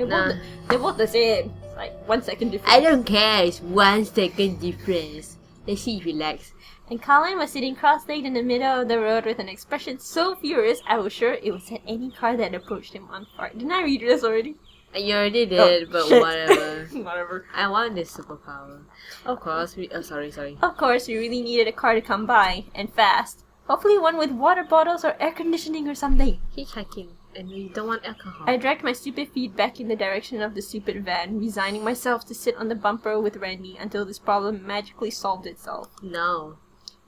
They're both the same. It's like 1 second difference. I don't care. It's 1 second difference. Let's see if he likes. And Colin was sitting cross-legged in the middle of the road with an expression so furious, I was sure it would set any car that approached him on fire. Didn't I read this already? You already did, but shit. whatever. Whatever. I want this superpower. Of course, sorry. Of course, we really needed a car to come by, and fast. Hopefully one with water bottles or air conditioning or something. Hitchhiking, and we don't want alcohol. I dragged my stupid feet back in the direction of the stupid van, resigning myself to sit on the bumper with Randy until this problem magically solved itself. No.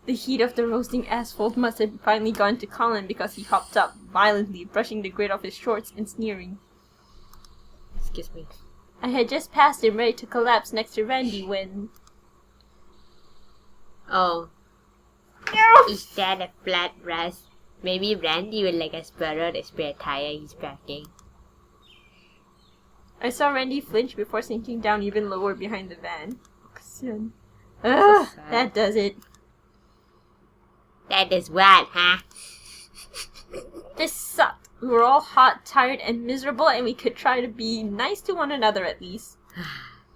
The heat of the roasting asphalt must have finally gone to Colin because he hopped up violently, brushing the grit off his shorts and sneering. Excuse me. I had just passed him, ready to collapse next to Randy when... Oh. Is that a flat rust? Maybe Randy would like a spare the spare tire he's packing. I saw Randy flinch before sinking down even lower behind the van. So That does it. That is what, huh? This sucked. We were all hot, tired, and miserable, and we could try to be nice to one another at least.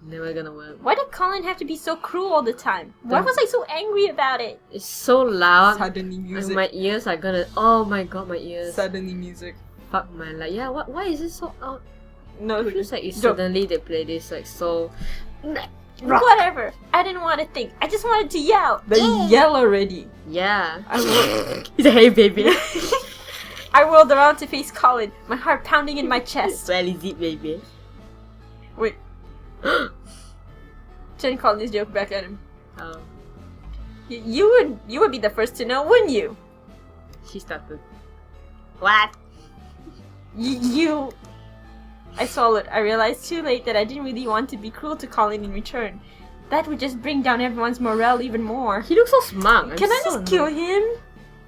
Never gonna work. Why did Colin have to be so cruel all the time? Why was I so angry about it? It's so loud. Suddenly music. And my ears are gonna... Oh my god, my ears. Suddenly music. Fuck my life. Yeah, why is it so... No, it feels like suddenly they play this like so... Whatever. I didn't want to think. I just wanted to yell. Then yell already. Yeah. He's a hey baby. I whirled around to face Colin, my heart pounding in my chest. Well, is it, baby? Wait. Jen called this joke back at him. Oh. You would be the first to know, wouldn't you? She started. What? You... I swallowed. I realized too late that I didn't really want to be cruel to Colin in return. That would just bring down everyone's morale even more. He looks so smug. Can I just kill him?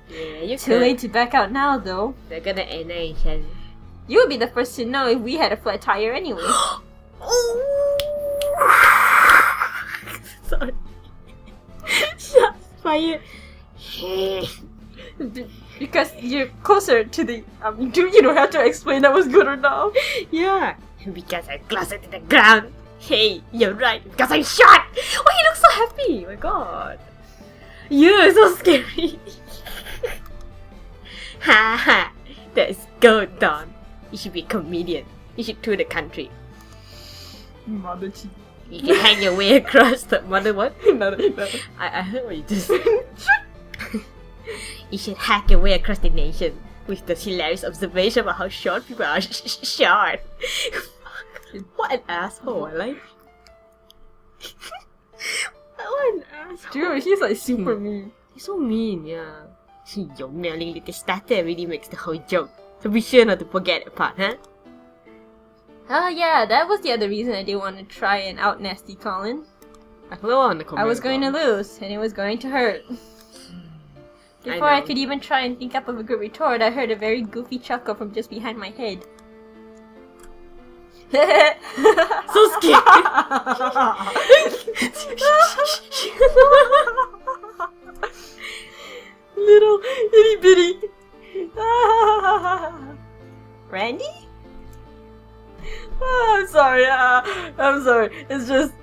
Yeah, you Too late to back out now, though. They're gonna end each other. You would be the first to know if we had a flat tire anyway. Sorry. Shots fired. Because you're closer to the... you don't have to explain that was good or not. Yeah. Because I'm closer to the ground. Hey, you're right. Because I'm shot. Oh, he looks so happy. Oh my god. You're so scary. Ha ha. That's good, Don. You should be a comedian. You should tour the country. Mother cheek. You can hang your way across the mother what? No. I heard what you just said. You should hack your way across the nation with the hilarious observation about how short people are short. What an asshole, I like. What an asshole. Dude, he's like super mean. He's so mean, yeah. Your mailing little starter really makes the whole joke. So be sure not to forget that part, huh? Oh yeah, that was the other reason I didn't want to try and out nasty Colin. I was going to lose, and it was going to hurt. Before I could even try and think up of a good retort, I heard a very goofy chuckle from just behind my head. So scared! Little itty bitty. Randy? Oh, I'm sorry. I'm sorry. It's just...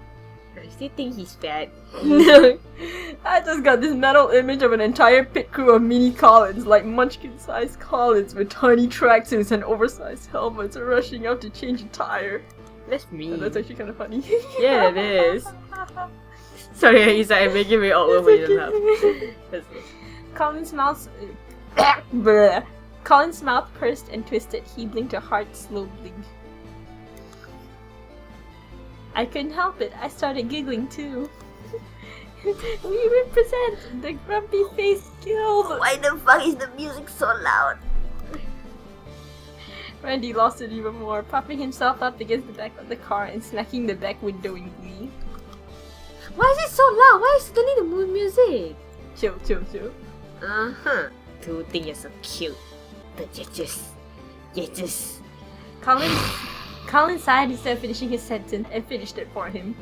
I still think he's bad. No. I just got this mental image of an entire pit crew of mini Collins, like munchkin-sized Collins with tiny tracksuits and oversized helmets rushing out to change a tire. That's me. Oh, that's actually kind of funny. Yeah, it is. Sorry, he's like making me all over you. Colin's mouth... Colin's mouth pursed and twisted. He blinked a hard, slow blink. I couldn't help it. I started giggling too. We represent the grumpy faced guild. Why the fuck is the music so loud? Randy lost it even more, propping himself up against the back of the car and smacking the back window in glee. Why is it so loud? Why is suddenly the mood music? Chill. Uh-huh. Two think you're so cute. But you're just... Colin sighed instead of finishing his sentence and finished it for him.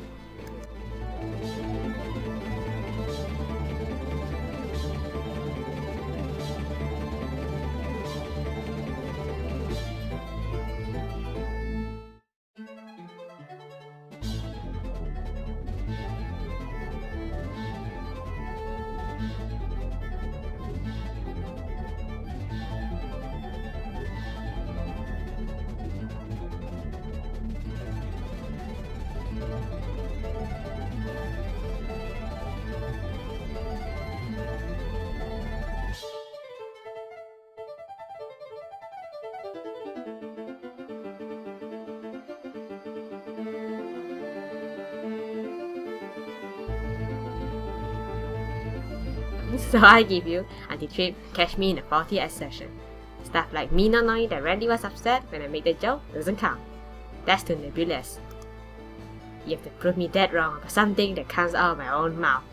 So I give you anti-trip, catch me in a faulty assertion. Stuff like me not knowing that Randy was upset when I made the joke doesn't count. That's too nebulous. You have to prove me dead wrong about something that comes out of my own mouth.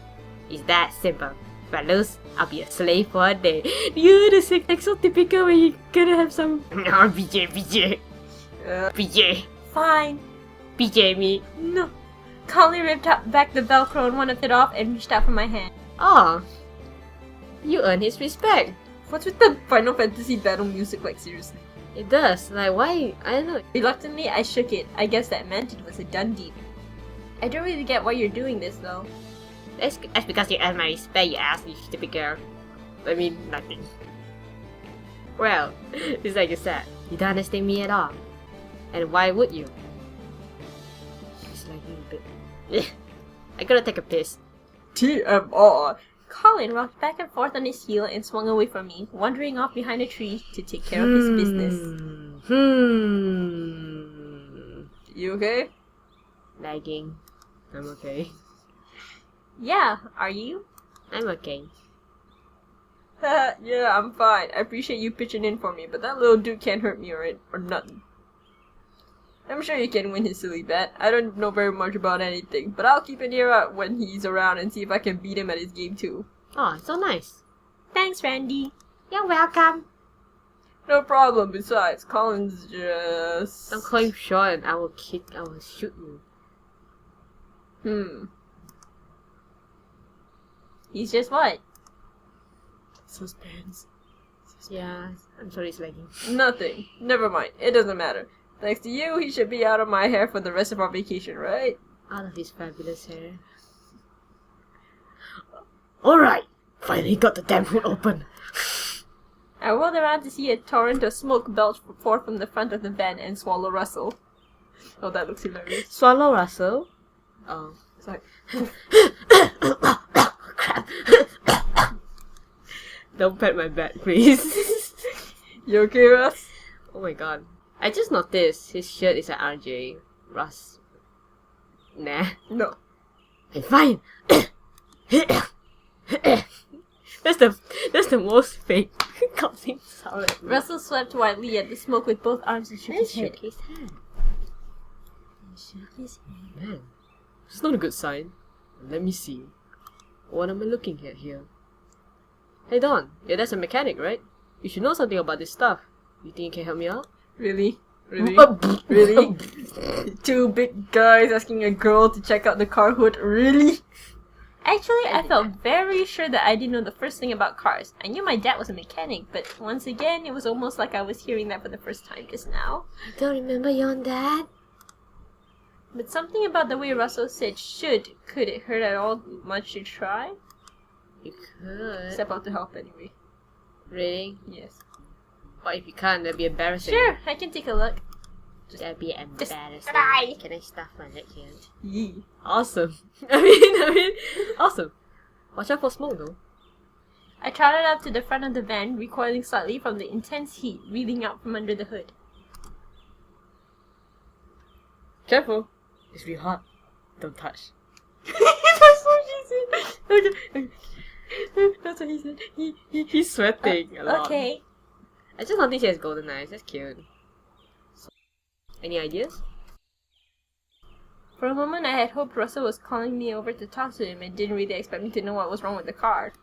It's that simple. If I lose, I'll be a slave for a day. Yeah, that's like so typical when you gonna have some... No, BJ. BJ. Fine. BJ me. No. Colin ripped back the Velcro and wanted it off and reached out for my hand. Oh. You earn his respect. What's with the Final Fantasy battle music, like, seriously? It does. Like, why? I don't know. Reluctantly, I shook it. I guess that meant it was a done deal. I don't really get why you're doing this, though. That's because you earn my respect, you ass, you stupid girl. I mean, nothing. Well, it's like you said, you don't understand me at all. And why would you? She's lagging a bit. I gotta take a piss. TMR. Colin rocked back and forth on his heel and swung away from me, wandering off behind a tree to take care of his business. You okay? Lagging. I'm okay. Yeah, are you? I'm okay. Yeah, I'm fine. I appreciate you pitching in for me, but that little dude can't hurt me or nothing. I'm sure you can win his silly bet. I don't know very much about anything, but I'll keep an ear out when he's around and see if I can beat him at his game too. Oh, so nice. Thanks, Randy. You're welcome. No problem. Besides, Colin's just... Don't call him short and I will shoot you. He's just what? Suspense. Yeah, I'm sorry it's lagging. Nothing. Never mind. It doesn't matter. Thanks to you, he should be out of my hair for the rest of our vacation, right? Out of his fabulous hair. Alright! Finally got the damn hood open. I whirled around to see a torrent of smoke belch forth from the front of the van and swallow Russell. Oh, that looks hilarious. Swallow Russell? Oh. Sorry. Crap. Don't pet my back, please. You okay, Russ? Oh my god. I just noticed his shirt is an RJ. Russ. Nah. No. I'm fine. That's the most fake coughing sound ever. Russell swept wildly at the smoke with both arms and shook his head. his head. He shook his head. Man, it's not a good sign. Let me see. What am I looking at here? Hey Don, yeah, that's a mechanic, right? You should know something about this stuff. You think you can help me out? Really? Really? Really? Two big guys asking a girl to check out the car hood? Really? Actually, I felt very sure that I didn't know the first thing about cars. I knew my dad was a mechanic, but once again, it was almost like I was hearing that for the first time just now. I don't remember your dad. But something about the way Russell said could it hurt at all much to try? You could. Step out to help anyway. Really? Yes. What if you can't? That'd be embarrassing. Sure, I can take a look. That'd be embarrassing. try. Can I stuff my leg here? Yee. Awesome. I mean, awesome. Watch out for smoke though. I trotted up to the front of the van, recoiling slightly from the intense heat reeling out from under the hood. Careful. It's really hot. Don't touch. That's what she said. Okay. That's what he said. He's sweating a lot. Okay. I just noticed he has golden eyes. That's cute. Any ideas? For a moment, I had hoped Russell was calling me over to talk to him and didn't really expect me to know what was wrong with the car.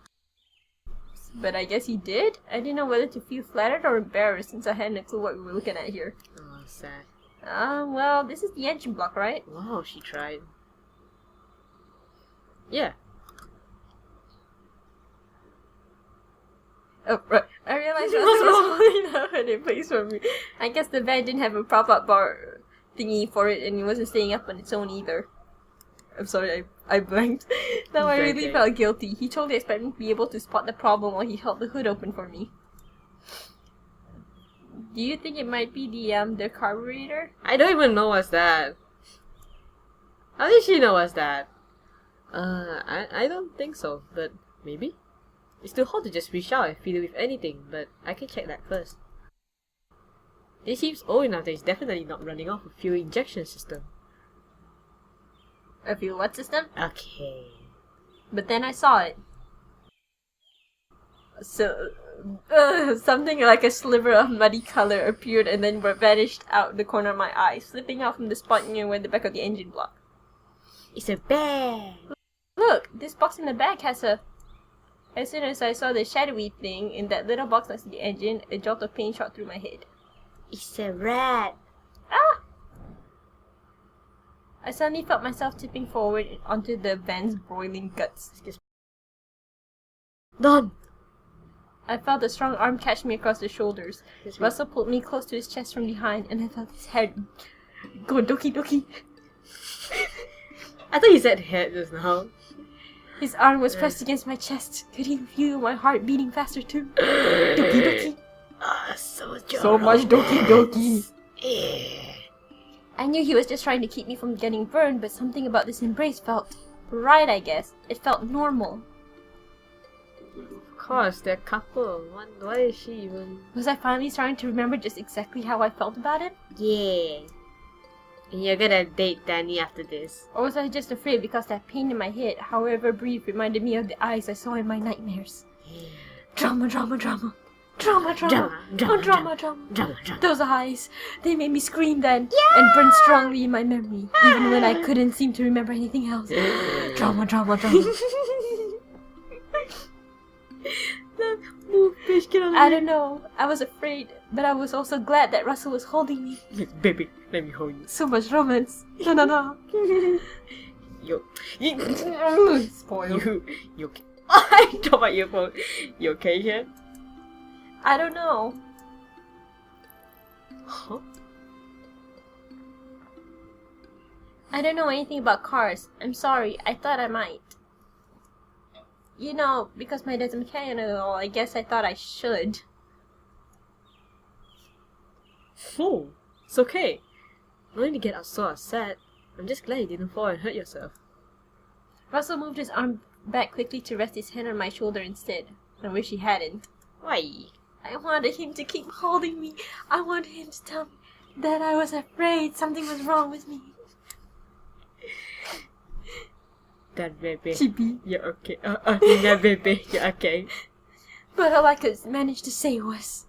But I guess he did? I didn't know whether to feel flattered or embarrassed since I hadn't a clue what we were looking at here. Oh, sad. Well, this is the engine block, right? Wow, she tried. Yeah. Oh, right. I realized Russell was holding the hood in place for me. I guess the van didn't have a prop-up bar thingy for it and it wasn't staying up on its own either. I'm sorry, I blanked. Now I Very really good. felt guilty. He totally expected me to be able to spot the problem while he held the hood open for me. Do you think it might be the carburetor? I don't even know what's that. How did she know what's that? I don't think so, but maybe? It's too hot to just reach out and feel it with anything, but I can check that first. It seems old enough that it's definitely not running off a fuel injection system. A fuel what system? Okay. But then I saw it. something like a sliver of muddy color appeared and then vanished out the corner of my eye, slipping out from the spot near where the back of the engine block. It's a bag. Look, this box in the back has a... As soon as I saw the shadowy thing in that little box next to the engine, a jolt of pain shot through my head. It's a rat. Ah! I suddenly felt myself tipping forward onto the van's broiling guts. Done. I felt a strong arm catch me across the shoulders. Russell pulled me close to his chest from behind, and I felt his head go doki doki. I thought you said head just now. His arm was pressed against my chest. Could he feel my heart beating faster too? Doki doki. So much doki doki. I knew he was just trying to keep me from getting burned, but something about this embrace felt right, I guess. It felt normal. Of course, they're a couple. Why is she even... Was I finally starting to remember just exactly how I felt about it? Yeah. And you're gonna date Danny after this. Or was I just afraid because that pain in my head, however brief, reminded me of the eyes I saw in my nightmares? Drama, drama, drama. Drama, drama. Drama, drama, drama. Those eyes. They made me scream then. And burned strongly in my memory. Even when I couldn't seem to remember anything else. Drama, drama, drama. Move, fish, get on. I don't know. I was afraid. But I was also glad that Russell was holding me. Baby, let me hold you. So much romance. No, no, no. Spoiled. You okay? I dropped my earphone. You okay here? I don't know. Huh? I don't know anything about cars. I'm sorry. I thought I might. You know, because my dad's a mechanic and all, I guess I thought I should. Oh, it's okay. No need to get so upset. I'm just glad you didn't fall and hurt yourself. Russell moved his arm back quickly to rest his hand on my shoulder instead. I wish he hadn't. Why? I wanted him to keep holding me. I wanted him to tell me that I was afraid something was wrong with me. That baby. Chibi. You're okay. That baby. You're okay. But all I could manage to say was...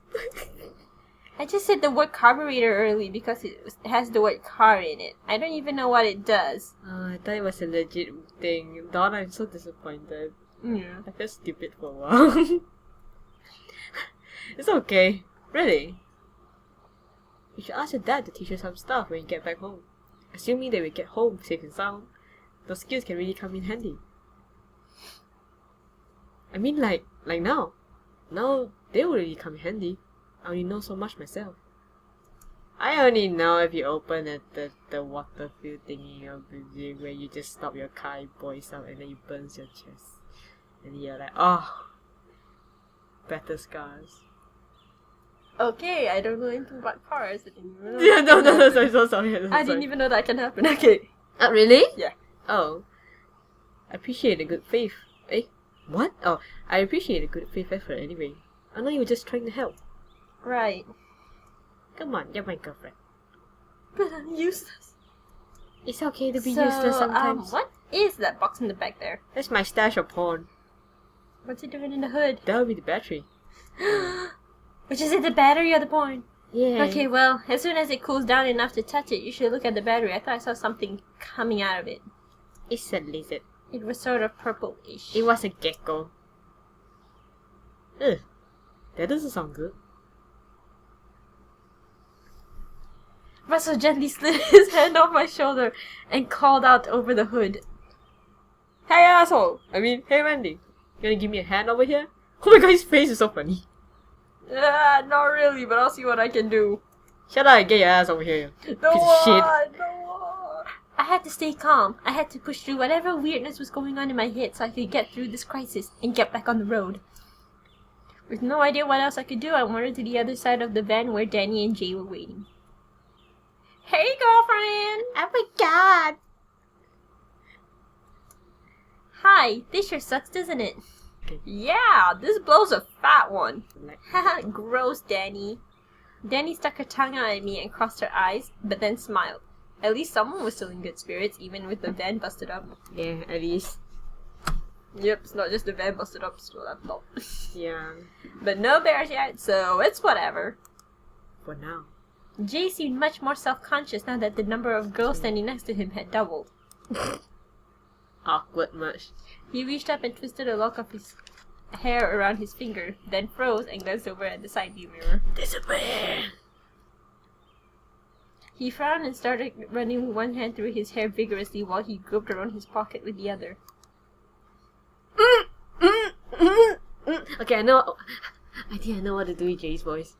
I just said the word carburetor early because it has the word car in it. I don't even know what it does. I thought it was a legit thing. Dawn, I'm so disappointed. Yeah. I felt stupid for a while. It's okay. Really. You should ask your dad to teach you some stuff when you get back home. Assuming that we get home safe and sound, those skills can really come in handy. I mean like now. Now they will really come in handy. I only know so much myself. I only know if you open the water fill thingy where you just stop your car, it boils out and then you burns your chest. And you're like, oh, better scars. Okay, I don't know anything about cars. I didn't even know Yeah, no, sorry, so sorry. I didn't even know that can happen. Okay. Really? Yeah. Oh. I appreciate a good faith. Eh? What? Oh, I appreciate a good faith effort anyway. I know you were just trying to help. Right. Come on, you're my girlfriend. But I'm useless. It's okay to be useless sometimes. What is that box in the back there? That's my stash of porn. What's it doing in the hood? That'll be the battery. Which is it, the battery or the porn? Yeah. Okay, well, as soon as it cools down enough to touch it, you should look at the battery. I thought I saw something coming out of it. It's a lizard. It was sort of purple-ish. It was a gecko. Ugh. That doesn't sound good. Russell gently slid his hand off my shoulder and called out over the hood. Hey asshole! Hey Wendy. You gonna give me a hand over here? Oh my god, his face is so funny. Not really, but I'll see what I can do. Shut up and get your ass over here, you piece of shit. I had to stay calm. I had to push through whatever weirdness was going on in my head so I could get through this crisis and get back on the road. With no idea what else I could do, I wandered to the other side of the van where Danny and Jay were waiting. Hey, girlfriend! Oh my god! Hi, this sure sucks, doesn't it? Okay. Yeah, this blows a fat one. Haha, gross, Danny. Danny stuck her tongue out at me and crossed her eyes, but then smiled. At least someone was still in good spirits, even with the van busted up. Yeah, at least. Yep, it's not just the van busted up, it's the laptop. Yeah. But no bears yet, so it's whatever. For now. Jay seemed much more self-conscious now that the number of girls standing next to him had doubled. Awkward much. He reached up and twisted a lock of his hair around his finger, then froze and glanced over at the side view mirror. There's a bear! He frowned and started running one hand through his hair vigorously while he groped around his pocket with the other. Okay, I know. I think I know what to do with Jay's voice.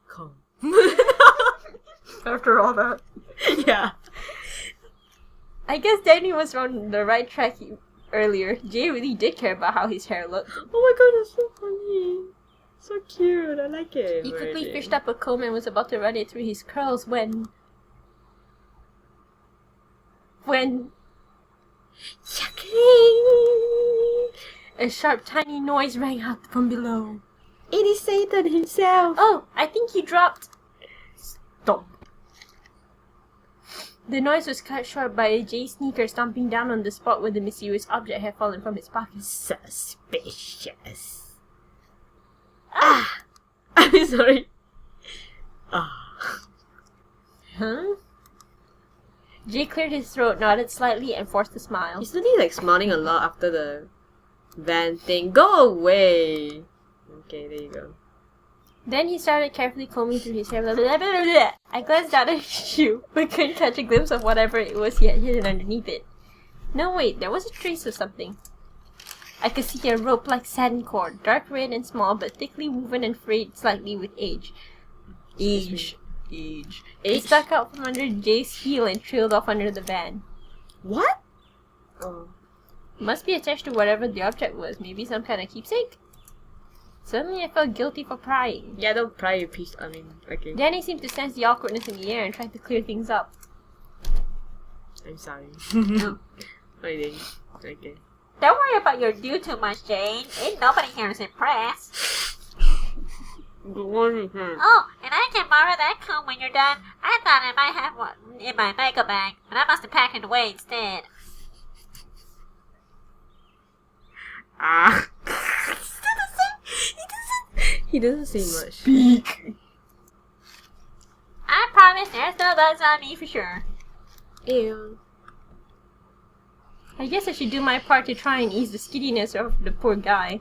Come. After all that. Yeah. I guess Danny was on the right track earlier. Jay really did care about how his hair looked. Oh my god, that's so funny. So cute, I like it. He quickly fished up a comb and was about to run it through his curls when... A sharp, tiny noise rang out from below. It is Satan himself. Oh, I think he dropped... Stop. The noise was cut short by Jay's sneaker stomping down on the spot where the mysterious object had fallen from his pocket. Suspicious. Ah! I'm sorry. Ah. Huh? Jay cleared his throat, nodded slightly, and forced a smile. He's really like smiling a lot after the van thing. Go away! Okay, there you go. Then he started carefully combing through his hair. Blah, blah, blah, blah, blah. I glanced down at his shoe, but couldn't catch a glimpse of whatever it was he had hidden underneath it. No, wait, there was a trace of something. I could see a rope-like satin cord, dark red and small, but thickly woven and frayed slightly with age. Age. It stuck out from under Jay's heel and trailed off under the van. What? Oh. Must be attached to whatever the object was, maybe some kind of keepsake? Suddenly I felt guilty for prying. Yeah, don't pry your piece. Okay. Danny seemed to sense the awkwardness in the air and tried to clear things up. I'm sorry. I didn't. Okay. Don't worry about your do too much, Jane. Ain't nobody here is impressed. Oh, and I can borrow that comb when you're done. I thought I might have one in my makeup bag, but I must have packed it away instead. Ah. He doesn't say much. Speak. I promise there's no bugs on me for sure. Ew. I guess I should do my part to try and ease the skittiness of the poor guy.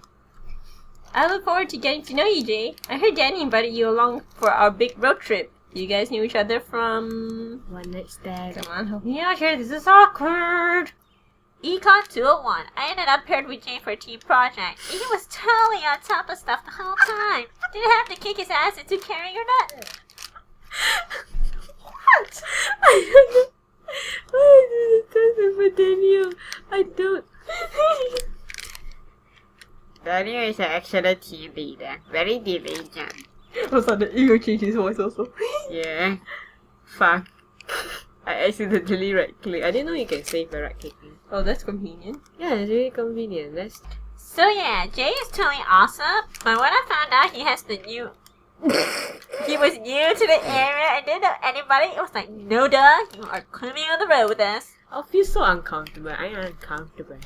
I look forward to getting to know you, Jay. I heard Danny invited you along for our big road trip. You guys knew each other from... One night stand. Come on, help me out here. This is awkward. Econ 201. I ended up paired with Jane for a team project. He was totally on top of stuff the whole time. Didn't have to kick his ass into carrying your nut. What? I don't know. Why did it do for Daniel? I don't. Daniel is an excellent team leader. Very diligent. Also, the ego changed his voice also. Yeah. Fuck. I accidentally right click. I didn't know you can save by right clicking. Oh, that's convenient. Yeah, it's really convenient. That's... So yeah, Jay is totally awesome, but when I found out he was new to the area and didn't know anybody, it was like, no duh, you are coming on the road with us. I feel so uncomfortable. I am uncomfortable.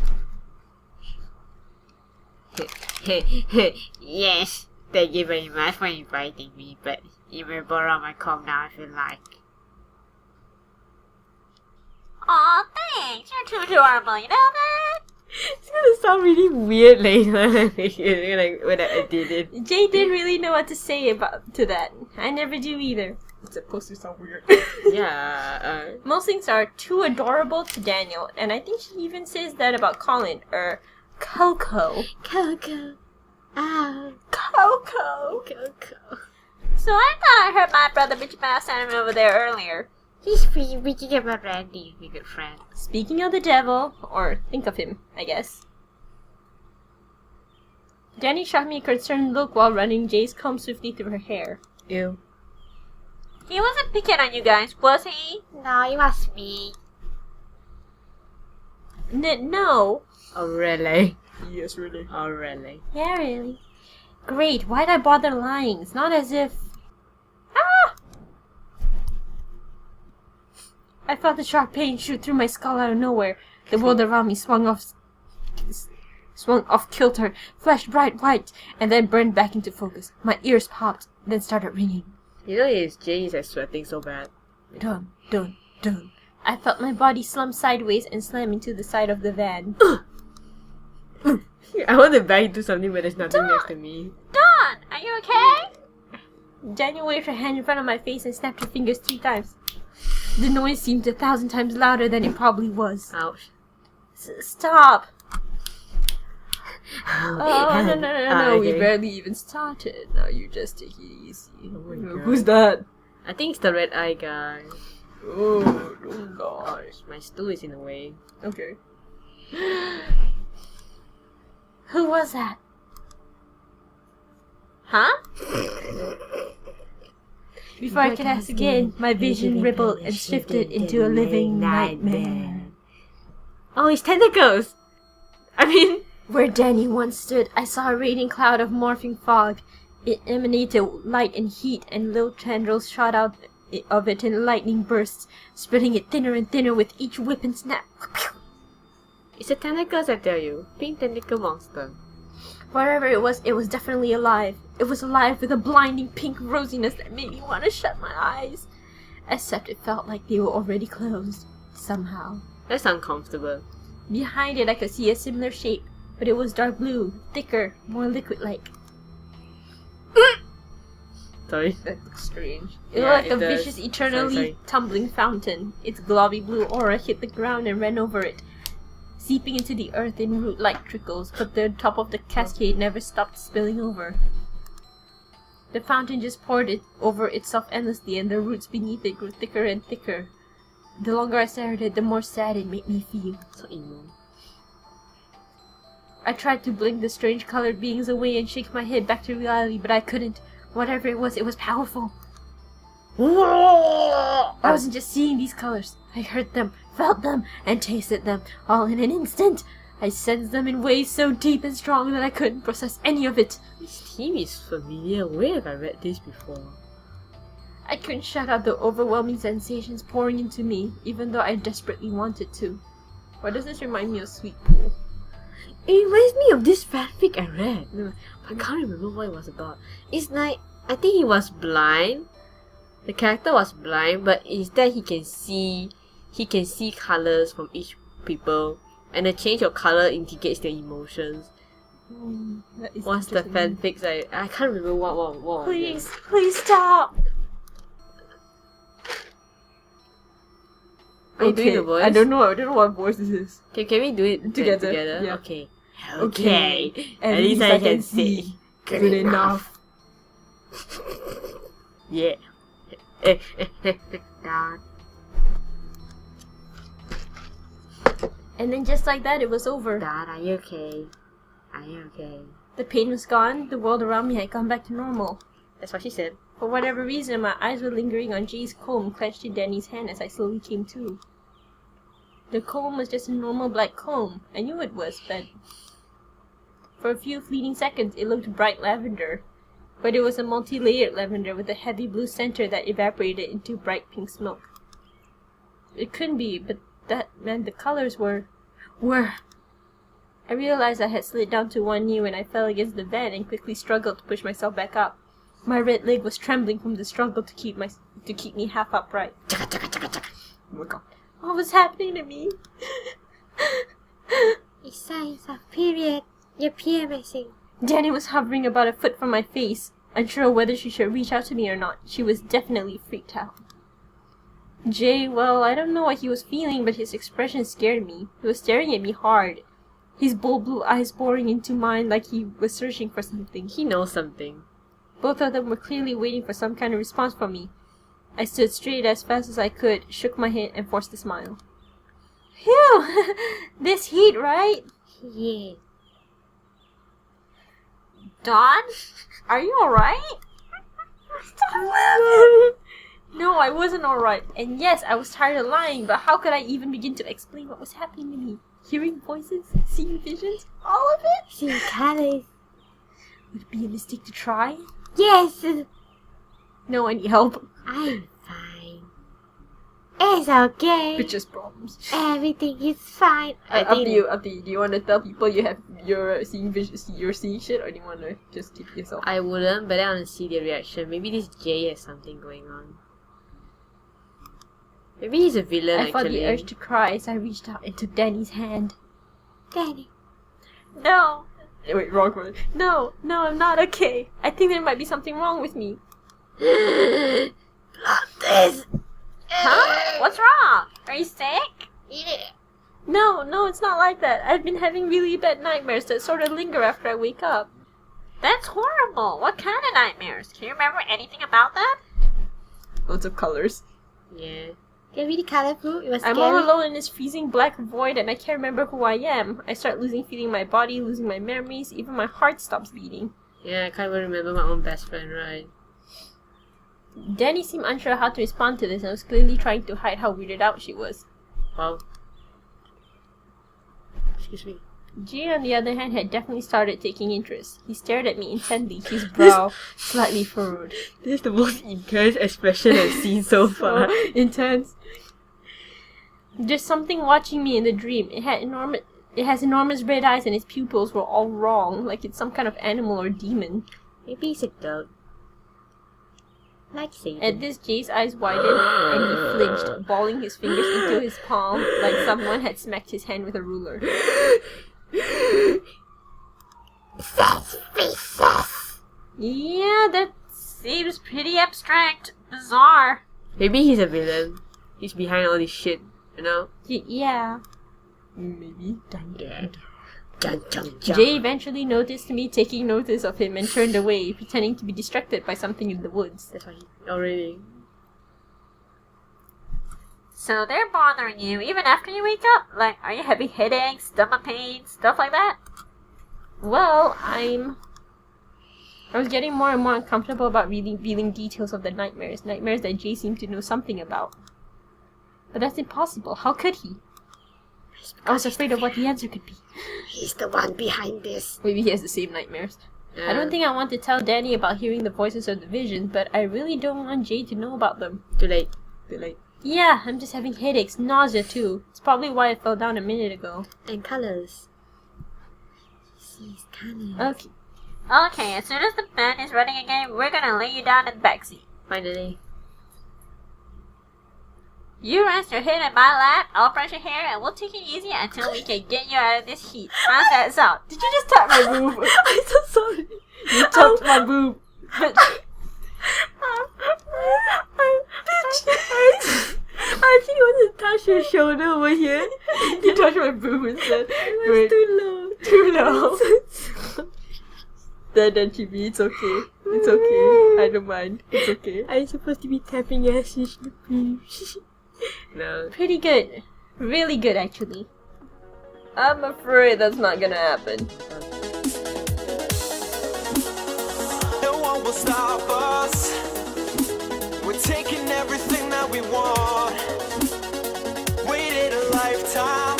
Yes, thank you very much for inviting me, but you may borrow my comb now if you like. Aw, thanks, you're too adorable, you know that? It's gonna sound really weird later like, when I did it. Jay didn't really know what to say to that. I never do either. It's supposed to sound weird. Yeah, Most things are too adorable to Daniel, and I think she even says that about Colin, or Coco. Coco. Ah, Coco! Coco. So I thought I heard my brother bitch about Simon over there earlier. He's pretty bitching about Randy, my good friend. Speaking of the devil, or think of him, I guess. Danny shot me a concerned look while running Jay's comb swiftly through her hair. Ew. He wasn't picking on you guys, was he? No, it was me. No. Oh, really? Yes, really. Oh, really? Yeah, really. Great, why'd I bother lying? It's not as if... Ah! I felt a sharp pain shoot through my skull out of nowhere. The world around me swung off swung off kilter, flashed bright white, and then burned back into focus. My ears popped, then started ringing. You know, his Jay is like sweating so bad. Dun, dun, dun. I felt my body slump sideways and slam into the side of the van. I want to back into something where there's nothing next to me. Dawn, are you okay? Daniel waved her hand in front of my face and snapped her fingers 3 times. The noise seemed 1,000 times louder than it probably was. Ouch. Stop! Oh, no, Okay. we barely even started. Now you just take it easy. Oh my God. Who's that? I think it's the red eye guy. Oh gosh. My stool is in the way. Okay. Who was that? Huh? Before I could ask again, my vision rippled and shifted into a living nightmare. Oh, it's tentacles! I mean... Where Danny once stood, I saw a radiant cloud of morphing fog. It emanated light and heat, and little tendrils shot out of it in lightning bursts, spreading it thinner and thinner with each whip and snap. It's a tentacles, I tell you. Pink tentacle monster. Whatever it was definitely alive. It was alive with a blinding pink rosiness that made me want to shut my eyes. Except it felt like they were already closed, somehow. That's uncomfortable. Behind it I could see a similar shape, but it was dark blue, thicker, more liquid-like. Sorry. That looks strange. It Yeah, looked like it a does. vicious, eternally Sorry. tumbling fountain. Its globby blue aura hit the ground and ran over it, seeping into the earth in root-like trickles, but the top of the cascade never stopped spilling over. The fountain just poured it over itself endlessly, and the roots beneath it grew thicker and thicker. The longer I stared at it, the more sad it made me feel. So emo. I tried to blink the strange colored beings away and shake my head back to reality, but I couldn't. Whatever it was powerful. I wasn't just seeing these colors. I heard them, felt them, and tasted them, all in an instant. I sensed them in ways so deep and strong that I couldn't process any of it. This theme is familiar. Where have I read this before? I couldn't shut out the overwhelming sensations pouring into me, even though I desperately wanted to. Why does this remind me of Sweet Pool? It reminds me of this fanfic I read. No, I can't remember what it was about. It's like, I think he was blind. The character was blind, but instead he can see colors from each people, and the change of color indicates their emotions. That is What's the interesting. fanfics? I can't remember what was Please, please stop! Are you doing the voice? I don't know what voice this is. Okay, can we do it Together, together? yeah. Okay. At least I can see. Good enough. Yeah. Dad. And then just like that, it was over. Dad, are you okay? Are you okay? The pain was gone, the world around me had gone back to normal. That's what she said. For whatever reason, my eyes were lingering on Jay's comb clenched in Danny's hand as I slowly came to. The comb was just a normal black comb. I knew it was, but... For a few fleeting seconds, it looked bright lavender. But it was a multi-layered lavender with a heavy blue center that evaporated into bright pink smoke. It couldn't be, but that meant the colors were... I realized I had slid down to one knee when I fell against the van and quickly struggled to push myself back up. My red leg was trembling from the struggle to keep me half upright. Oh my god. What was happening to me? It's signs of period. You're PMSing. Danny was hovering about a foot from my face, unsure whether she should reach out to me or not. She was definitely freaked out. Jay, well, I don't know what he was feeling, but his expression scared me. He was staring at me hard, his bold blue eyes boring into mine like he was searching for something. He knows something. Both of them were clearly waiting for some kind of response from me. I stood straight as fast as I could, shook my head, and forced a smile. Phew! This heat, right? Yeah. Dawn? Are you alright? Stop laughing! No, I wasn't alright. And yes, I was tired of lying, but how could I even begin to explain what was happening to me? Hearing voices? Seeing visions? All of it? See colors. Would it be a mistake to try? Yes. No, I need help. I'm fine. It's okay. Bitches problems. Everything is fine. Up to you. Do you want to tell people you're seeing shit, or do you want to just keep yourself? I wouldn't, but I want to see their reaction. Maybe this Jay has something going on. Maybe he's a villain, I felt actually. the urge to cry as I reached out and took Danny's hand. Danny. No. Wait, wrong one. No, I'm not okay. I think there might be something wrong with me. This. Huh? What's wrong? Are you sick? No, it's not like that. I've been having really bad nightmares that sort of linger after I wake up. That's horrible. What kind of nightmares? Can you remember anything about that? Lots of colors. Yeah. They're really colorful. It was I'm scary. all alone in this freezing black void and I can't remember who I am. I start losing feeling my body, losing my memories, even my heart stops beating. Yeah, I can't even remember my own best friend, right? Danny seemed unsure how to respond to this and was clearly trying to hide how weirded out she was. Wow. Excuse me. Jay, on the other hand, had definitely started taking interest. He stared at me intently, his brow slightly furrowed. This is the most intense expression I've seen so far. So intense. There's something watching me in the dream. It has enormous red eyes and its pupils were all wrong, like it's some kind of animal or demon. Maybe it's a dog. Like Satan. At this, Jay's eyes widened and he flinched, balling his fingers into his palm like someone had smacked his hand with a ruler. Yeah, that seems pretty abstract. Bizarre. Maybe he's a villain. He's behind all this shit, you know? Yeah. Maybe. Dun, dun, dun. Jay eventually noticed me taking notice of him and turned away, pretending to be distracted by something in the woods. That's why he... Oh, really? So they're bothering you even after you wake up? Like, are you having headaches, stomach pain, stuff like that? Well, I was getting more and more uncomfortable about revealing details of the nightmares that Jay seemed to know something about. But that's impossible. How could he? I was afraid of what the answer could be. He's the one behind this. Maybe he has the same nightmares. I don't think I want to tell Danny about hearing the voices of the visions, but I really don't want Jay to know about them. Too late. Yeah, I'm just having headaches, nausea too. It's probably why I fell down a minute ago. And colors. She's cunning. Okay. Okay, as soon as the band is running again, we're gonna lay you down in the backseat. Finally. You rest your head in my lap, I'll brush your hair, and we'll take it easy until we can get you out of this heat. How's that sound? Did you just tap my boob? I'm so sorry. You tapped my boob. I think you want to touch your shoulder over here. You touched my boob instead. It was too low. Too low. Then Chibi, it's okay. It's okay. I don't mind. It's okay. I'm supposed to be tapping your ass. No. Pretty good. Really good, actually. I'm afraid that's not gonna happen. No one will stop us. We're taking everything that we want. Waited a lifetime.